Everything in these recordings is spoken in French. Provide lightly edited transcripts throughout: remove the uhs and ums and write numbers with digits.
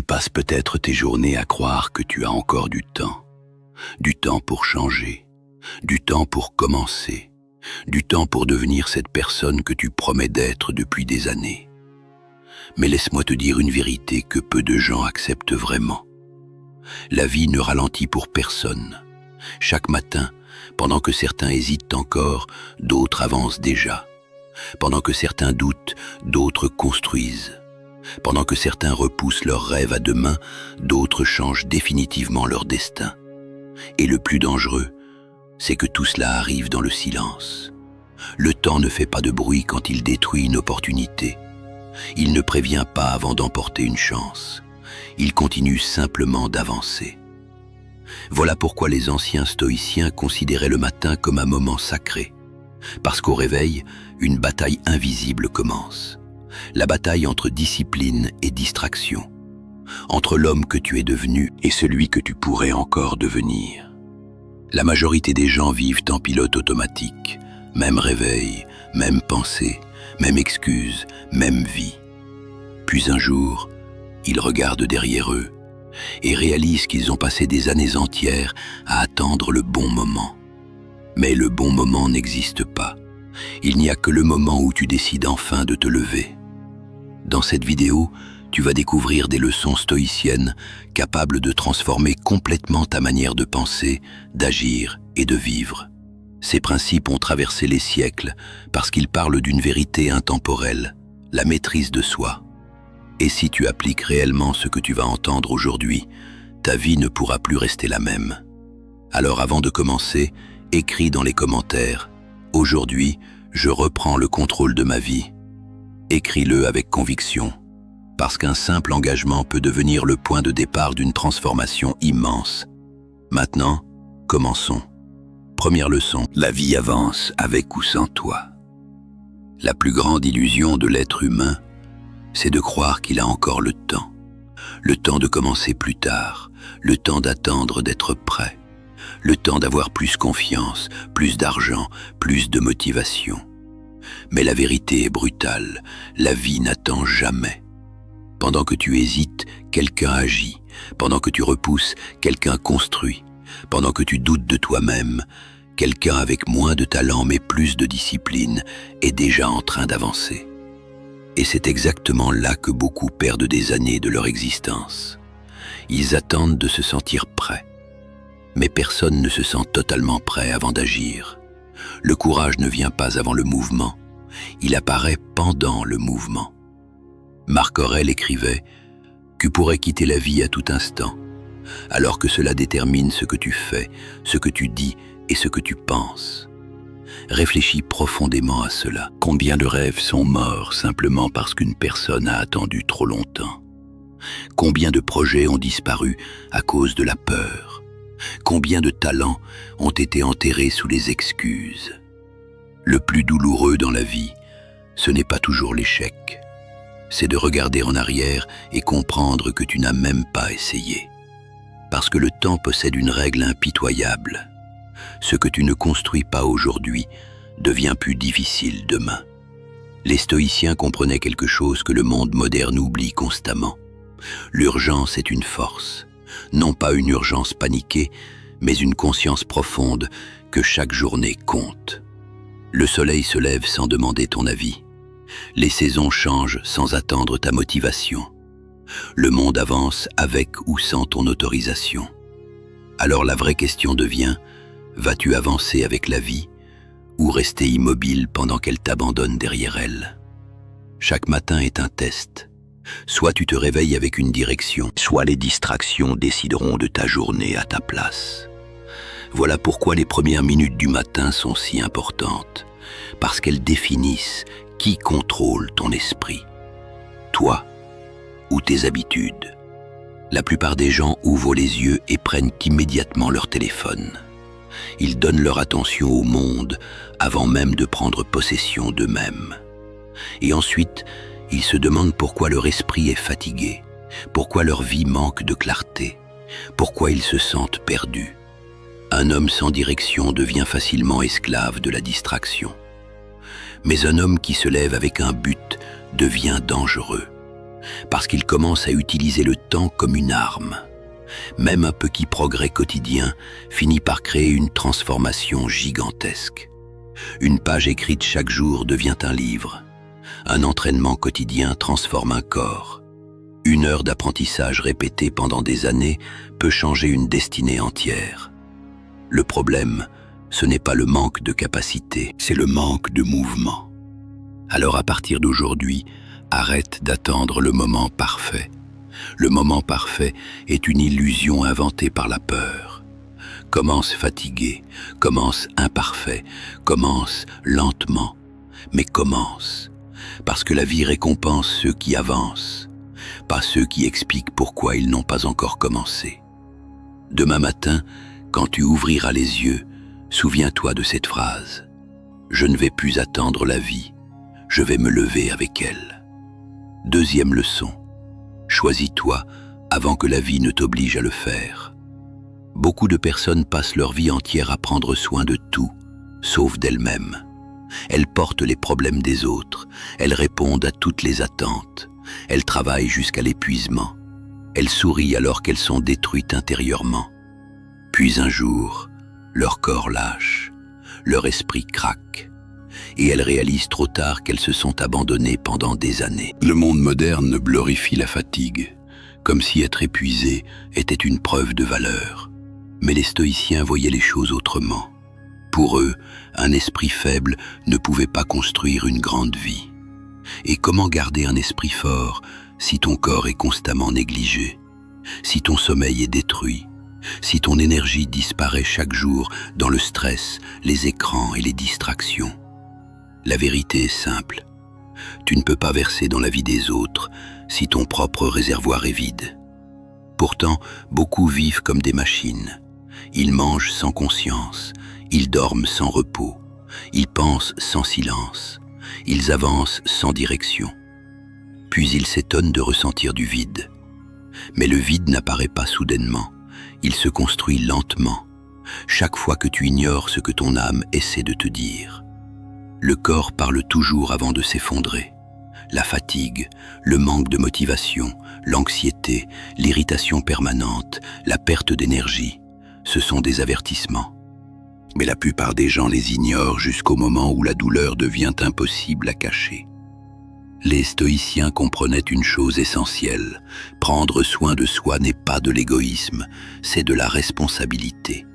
passes peut-être tes journées à croire que tu as encore du temps pour changer, du temps pour commencer, du temps pour devenir cette personne que tu promets d'être depuis des années. Mais laisse-moi te dire une vérité que peu de gens acceptent vraiment. La vie ne ralentit pour personne. Chaque matin, pendant que certains hésitent encore, d'autres avancent déjà. Pendant que certains doutent, d'autres construisent. Pendant que certains repoussent leurs rêves à demain, d'autres changent définitivement leur destin. Et le plus dangereux, c'est que tout cela arrive dans le silence. Le temps ne fait pas de bruit quand il détruit une opportunité. Il ne prévient pas avant d'emporter une chance. Il continue simplement d'avancer. Voilà pourquoi les anciens stoïciens considéraient le matin comme un moment sacré. Parce qu'au réveil, une bataille invisible commence. La bataille entre discipline et distraction. Entre l'homme que tu es devenu et celui que tu pourrais encore devenir. La majorité des gens vivent en pilote automatique. Même réveil, même pensée, même excuse, même vie. Puis un jour, ils regardent derrière eux et réalisent qu'ils ont passé des années entières à attendre le bon moment. Mais le bon moment n'existe pas. Il n'y a que le moment où tu décides enfin de te lever. Dans cette vidéo, tu vas découvrir des leçons stoïciennes capables de transformer complètement ta manière de penser, d'agir et de vivre. Ces principes ont traversé les siècles parce qu'ils parlent d'une vérité intemporelle, la maîtrise de soi. Et si tu appliques réellement ce que tu vas entendre aujourd'hui, ta vie ne pourra plus rester la même. Alors avant de commencer, écris dans les commentaires « Aujourd'hui, je reprends le contrôle de ma vie ». Écris-le avec conviction, parce qu'un simple engagement peut devenir le point de départ d'une transformation immense. Maintenant, commençons. Première leçon, la vie avance avec ou sans toi. La plus grande illusion de l'être humain, c'est de croire qu'il a encore le temps de commencer plus tard, le temps d'attendre d'être prêt, le temps d'avoir plus confiance, plus d'argent, plus de motivation. Mais la vérité est brutale, la vie n'attend jamais. Pendant que tu hésites, quelqu'un agit. Pendant que tu repousses, quelqu'un construit. Pendant que tu doutes de toi-même, quelqu'un avec moins de talent mais plus de discipline est déjà en train d'avancer. Et c'est exactement là que beaucoup perdent des années de leur existence. Ils attendent de se sentir prêts. Mais personne ne se sent totalement prêt avant d'agir. Le courage ne vient pas avant le mouvement, il apparaît pendant le mouvement. Marc Aurèle écrivait « Tu pourrais quitter la vie à tout instant, alors que cela détermine ce que tu fais, ce que tu dis et ce que tu penses. » Réfléchis profondément à cela. Combien de rêves sont morts simplement parce qu'une personne a attendu trop longtemps? Combien de projets ont disparu à cause de la peur? Combien de talents ont été enterrés sous les excuses? Le plus douloureux dans la vie, ce n'est pas toujours l'échec. C'est de regarder en arrière et comprendre que tu n'as même pas essayé. Parce que le temps possède une règle impitoyable. Ce que tu ne construis pas aujourd'hui devient plus difficile demain. Les stoïciens comprenaient quelque chose que le monde moderne oublie constamment. L'urgence est une force, non pas une urgence paniquée, mais une conscience profonde que chaque journée compte. Le soleil se lève sans demander ton avis. Les saisons changent sans attendre ta motivation. Le monde avance avec ou sans ton autorisation. Alors la vraie question devient, vas-tu avancer avec la vie ou rester immobile pendant qu'elle t'abandonne derrière elle? Chaque matin est un test. Soit tu te réveilles avec une direction, soit les distractions décideront de ta journée à ta place. Voilà pourquoi les premières minutes du matin sont si importantes, parce qu'elles définissent qui contrôle ton esprit, toi ou tes habitudes. La plupart des gens ouvrent les yeux et prennent immédiatement leur téléphone. Ils donnent leur attention au monde avant même de prendre possession d'eux-mêmes. Et ensuite, ils se demandent pourquoi leur esprit est fatigué, pourquoi leur vie manque de clarté, pourquoi ils se sentent perdus. Un homme sans direction devient facilement esclave de la distraction. Mais un homme qui se lève avec un but devient dangereux. parce qu'il commence à utiliser le temps comme une arme. Même un petit progrès quotidien finit par créer une transformation gigantesque. Une page écrite chaque jour devient un livre. Un entraînement quotidien transforme un corps. Une heure d'apprentissage répétée pendant des années peut changer une destinée entière. Le problème, ce n'est pas le manque de capacité, c'est le manque de mouvement. Alors à partir d'aujourd'hui, arrête d'attendre le moment parfait. Le moment parfait est une illusion inventée par la peur. Commence fatigué, commence imparfait, commence lentement, mais commence, parce que la vie récompense ceux qui avancent, pas ceux qui expliquent pourquoi ils n'ont pas encore commencé. Demain matin, quand tu ouvriras les yeux, souviens-toi de cette phrase. Je ne vais plus attendre la vie, je vais me lever avec elle. Deuxième leçon. Choisis-toi avant que la vie ne t'oblige à le faire. Beaucoup de personnes passent leur vie entière à prendre soin de tout, sauf d'elles-mêmes. Elles portent les problèmes des autres, elles répondent à toutes les attentes, elles travaillent jusqu'à l'épuisement, elles sourient alors qu'elles sont détruites intérieurement. Puis un jour, leur corps lâche, leur esprit craque, et elles réalisent trop tard qu'elles se sont abandonnées pendant des années. Le monde moderne glorifie la fatigue, comme si être épuisé était une preuve de valeur. Mais les stoïciens voyaient les choses autrement. Pour eux, un esprit faible ne pouvait pas construire une grande vie. Et comment garder un esprit fort si ton corps est constamment négligé, si ton sommeil est détruit, si ton énergie disparaît chaque jour dans le stress, les écrans et les distractions? La vérité est simple. Tu ne peux pas verser dans la vie des autres si ton propre réservoir est vide. Pourtant, beaucoup vivent comme des machines. Ils mangent sans conscience, ils dorment sans repos, ils pensent sans silence, ils avancent sans direction. Puis ils s'étonnent de ressentir du vide. Mais le vide n'apparaît pas soudainement, il se construit lentement, chaque fois que tu ignores ce que ton âme essaie de te dire. Le corps parle toujours avant de s'effondrer. La fatigue, le manque de motivation, l'anxiété, l'irritation permanente, la perte d'énergie, ce sont des avertissements. Mais la plupart des gens les ignorent jusqu'au moment où la douleur devient impossible à cacher. Les stoïciens comprenaient une chose essentielle. Prendre soin de soi n'est pas de l'égoïsme, c'est de la responsabilité.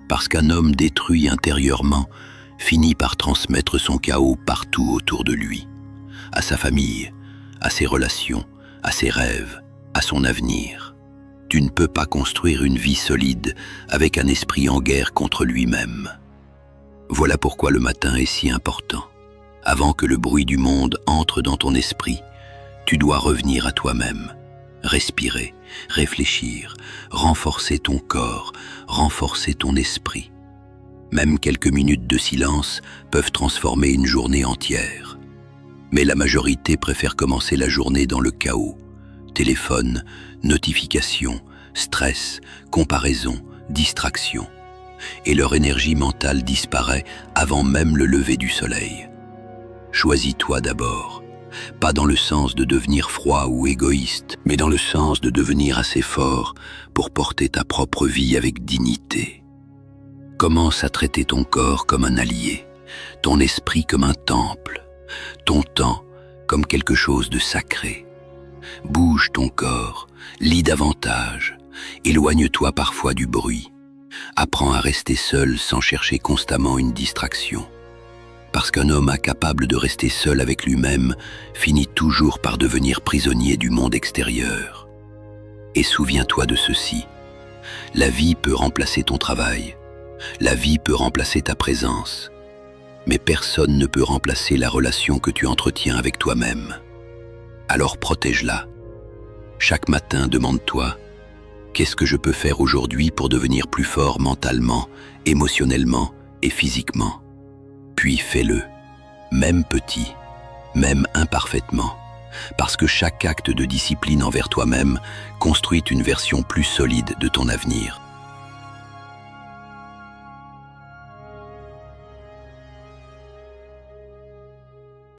Parce qu'un homme détruit intérieurement finit par transmettre son chaos partout autour de lui, à sa famille, à ses relations, à ses rêves, à son avenir. Tu ne peux pas construire une vie solide avec un esprit en guerre contre lui-même. Voilà pourquoi le matin est si important. Avant que le bruit du monde entre dans ton esprit, tu dois revenir à toi-même, respirer, réfléchir, renforcer ton corps, renforcer ton esprit. Même quelques minutes de silence peuvent transformer une journée entière. Mais la majorité préfère commencer la journée dans le chaos. Téléphone, notifications, stress, comparaison, distraction. Et leur énergie mentale disparaît avant même le lever du soleil. Choisis-toi d'abord, pas dans le sens de devenir froid ou égoïste, mais dans le sens de devenir assez fort pour porter ta propre vie avec dignité. Commence à traiter ton corps comme un allié, ton esprit comme un temple, ton temps comme quelque chose de sacré. Bouge ton corps, lis davantage, éloigne-toi parfois du bruit. Apprends à rester seul sans chercher constamment une distraction. Parce qu'un homme incapable de rester seul avec lui-même finit toujours par devenir prisonnier du monde extérieur. Et souviens-toi de ceci, la vie peut remplacer ton travail, la vie peut remplacer ta présence, mais personne ne peut remplacer la relation que tu entretiens avec toi-même. Alors protège-la. Chaque matin, demande-toi, qu'est-ce que je peux faire aujourd'hui pour devenir plus fort mentalement, émotionnellement et physiquement? Puis fais-le, même petit, même imparfaitement, parce que chaque acte de discipline envers toi-même construit une version plus solide de ton avenir.